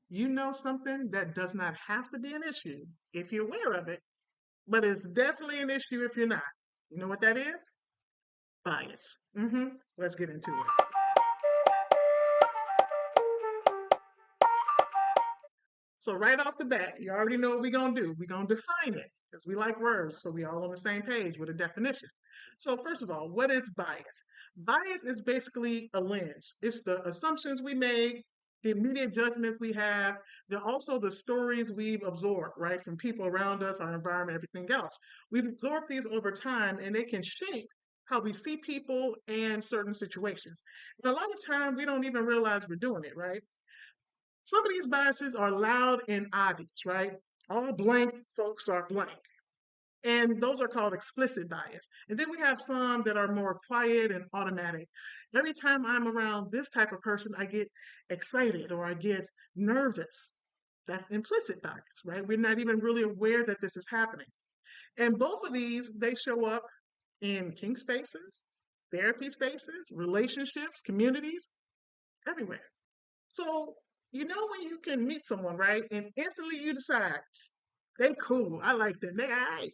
you know something that does not have to be an issue if you're aware of it, but it's definitely an issue if you're not. You know what that is? Bias. Let's get into it. So right off the bat, you already know what we're gonna do. We're gonna define it because we like words, so we all on the same page with a definition. So first of all, what is bias? Bias is basically a lens. It's the assumptions we make, the immediate judgments we have. They're also the stories we've absorbed, right, from people around us, our environment, everything else. We've absorbed these over time, and they can shape how we see people and certain situations. And a lot of time, we don't even realize we're doing it, right? Some of these biases are loud and obvious, right? All blank folks are blank. And those are called explicit bias. And then we have some that are more quiet and automatic. Every time I'm around this type of person, I get excited or I get nervous. That's implicit bias, right? We're not even really aware that this is happening. And both of these, they show up in kink spaces, therapy spaces, relationships, communities, everywhere. So, you know when you can meet someone, right? And instantly you decide, they cool. I like them. They all right.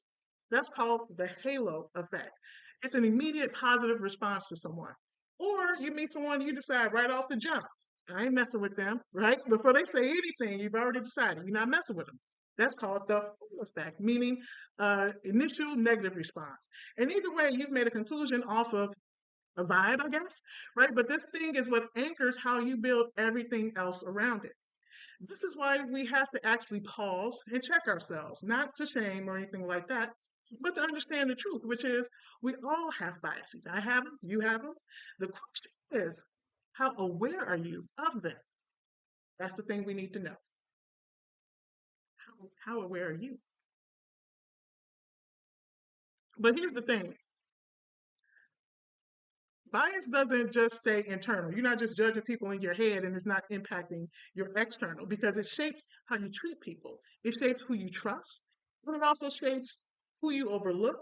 That's called the halo effect. It's an immediate positive response to someone. Or you meet someone, you decide right off the jump, I ain't messing with them, right? Before they say anything, you've already decided you're not messing with them. That's called the halo effect, meaning initial negative response. And either way, you've made a conclusion off of a vibe, I guess, right? But this thing is what anchors how you build everything else around it. This is why we have to actually pause and check ourselves, not to shame or anything like that, but to understand the truth, which is we all have biases. I have them, you have them. The question is, how aware are you of them? That's the thing we need to know. How aware are you? But here's the thing, bias doesn't just stay internal. You're not just judging people in your head and it's not impacting your external because it shapes how you treat people. It shapes who you trust, but it also shapes who you overlook,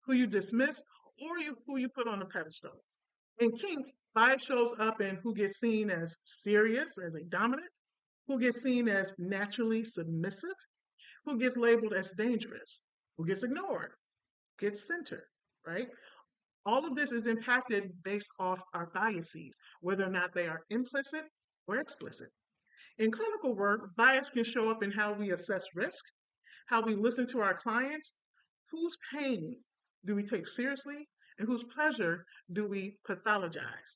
who you dismiss, or who you put on a pedestal. In kink, bias shows up in who gets seen as serious, as a dominant, who gets seen as naturally submissive, who gets labeled as dangerous, who gets ignored, gets centered, right? All of this is impacted based off our biases, whether or not they are implicit or explicit. In clinical work, bias can show up in how we assess risk, how we listen to our clients, whose pain do we take seriously, and whose pleasure do we pathologize.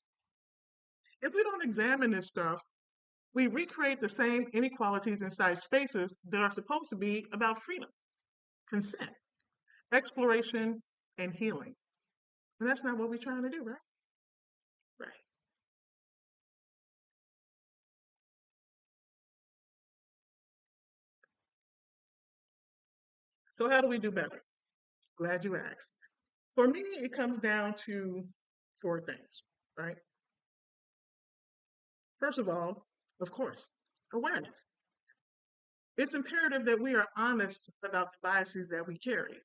If we don't examine this stuff, we recreate the same inequalities inside spaces that are supposed to be about freedom, consent, exploration, and healing. And that's not what we're trying to do, right? Right. So, how do we do better? Glad you asked. For me, it comes down to four things, right? First of all, of course, awareness. It's imperative that we are honest about the biases that we carry.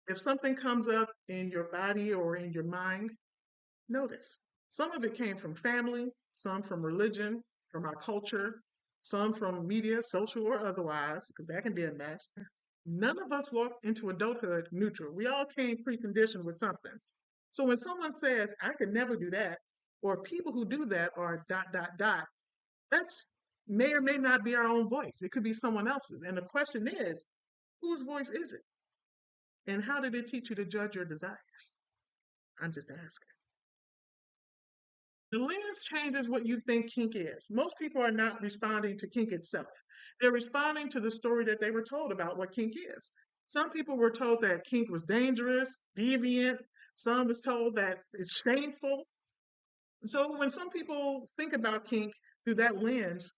If something comes up in your body or in your mind, notice. Some of it came from family, some from religion, from our culture, some from media, social or otherwise, because that can be a mess. None of us walk into adulthood neutral. We all came preconditioned with something. So when someone says, I could never do that, or people who do that are dot, dot, dot, that's may or may not be our own voice. It could be someone else's. And the question is, whose voice is it? And how did it teach you to judge your desires? I'm just asking. The lens changes what you think kink is. Most people are not responding to kink itself. They're responding to the story that they were told about what kink is. Some people were told that kink was dangerous, deviant. Some was told that it's shameful. So when some people think about kink through that lens,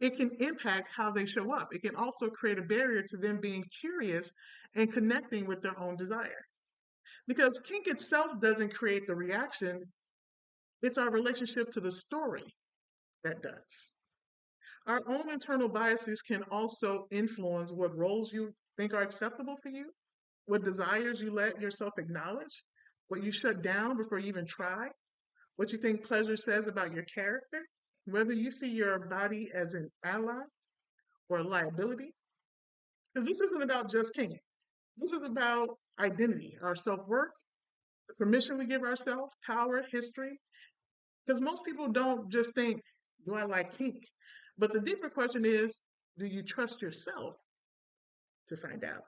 it can impact how they show up. It can also create a barrier to them being curious and connecting with their own desire. Because kink itself doesn't create the reaction, it's our relationship to the story that does. Our own internal biases can also influence what roles you think are acceptable for you, what desires you let yourself acknowledge, what you shut down before you even try, what you think pleasure says about your character, whether you see your body as an ally or liability. Because this isn't about just kink. This is about identity, our self-worth, the permission we give ourselves, power, history. Because most people don't just think, do I like kink? But the deeper question is, do you trust yourself to find out?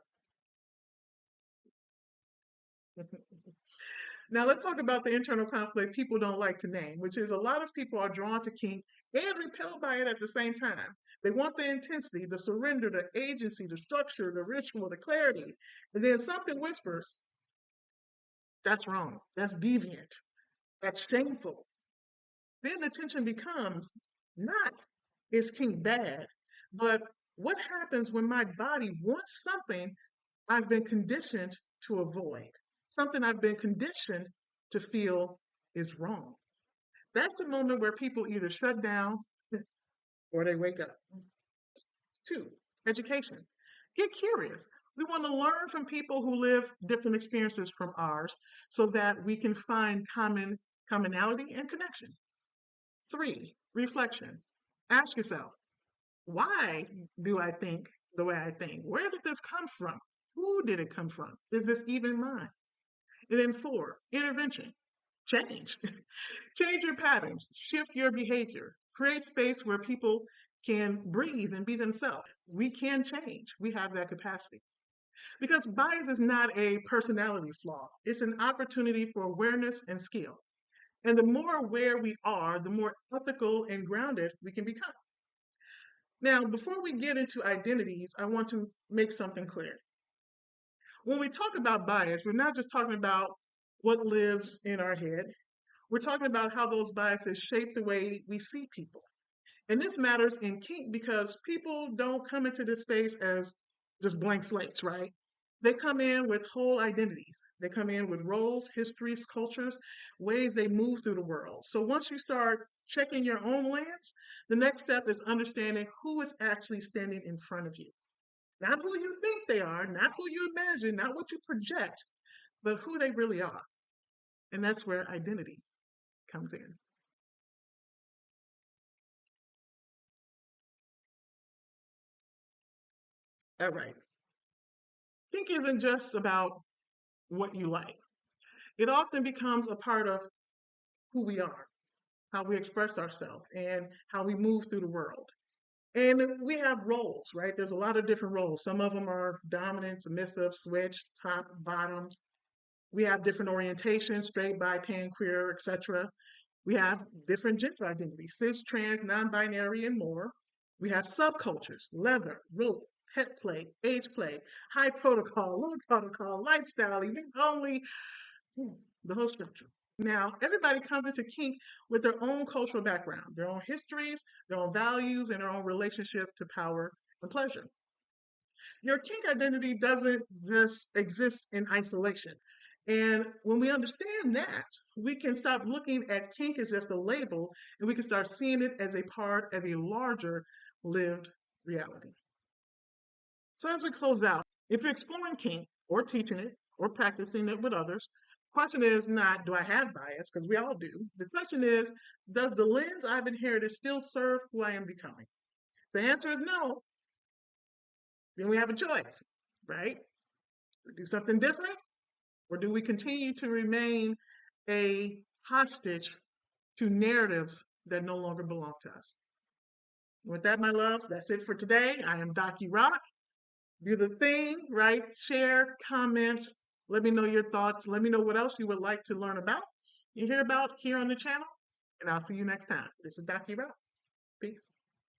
Now let's talk about the internal conflict people don't like to name, which is a lot of people are drawn to kink and repelled by it at the same time. They want the intensity, the surrender, the agency, the structure, the ritual, the clarity. And then something whispers, that's wrong, that's deviant, that's shameful. Then the tension becomes not, is kink bad, but what happens when my body wants something I've been conditioned to avoid, something I've been conditioned to feel is wrong. That's the moment where people either shut down or they wake up. Two, education. Get curious. We want to learn from people who live different experiences from ours so that we can find commonality and connection. Three, reflection. Ask yourself, why do I think the way I think? Where did this come from? Who did it come from? Is this even mine? And then four, intervention. Change. Change your patterns, shift your behavior, create space where people can breathe and be themselves. We can change. We have that capacity. Because bias is not a personality flaw, it's an opportunity for awareness and skill. And the more aware we are, the more ethical and grounded we can become. Now, before we get into identities, I want to make something clear. When we talk about bias, we're not just talking about what lives in our head. We're talking about how those biases shape the way we see people. And this matters in kink because people don't come into this space as just blank slates, right? They come in with whole identities. They come in with roles, histories, cultures, ways they move through the world. So once you start checking your own lens, the next step is understanding who is actually standing in front of you. Not who you think they are, not who you imagine, not what you project, but who they really are. And that's where identity comes in. All right. Kink isn't just about what you like. It often becomes a part of who we are, how we express ourselves, and how we move through the world. And we have roles, right? There's a lot of different roles. Some of them are dominant, submissive, switch, top, bottom. We have different orientations, straight, bi, pan, queer, etc. We have different gender identities, cis, trans, non-binary, and more. We have subcultures, leather, rope, pet play, age play, high protocol, low protocol, lifestyle, event only, the whole spectrum. Now, everybody comes into kink with their own cultural background, their own histories, their own values, and their own relationship to power and pleasure. Your kink identity doesn't just exist in isolation. And when we understand that, we can stop looking at kink as just a label and we can start seeing it as a part of a larger lived reality. So, as we close out, if you're exploring kink or teaching it or practicing it with others, the question is not, do I have bias? Because we all do. The question is, does the lens I've inherited still serve who I am becoming? If the answer is no, then we have a choice, right? Do something different, or do we continue to remain a hostage to narratives that no longer belong to us? With that, my loves, that's it for today. I am Docu Rock. Do the thing, right? Share, comment, let me know your thoughts. Let me know what else you would like to learn about, you hear about here on the channel. And I'll see you next time. This is Docu Rock. Peace.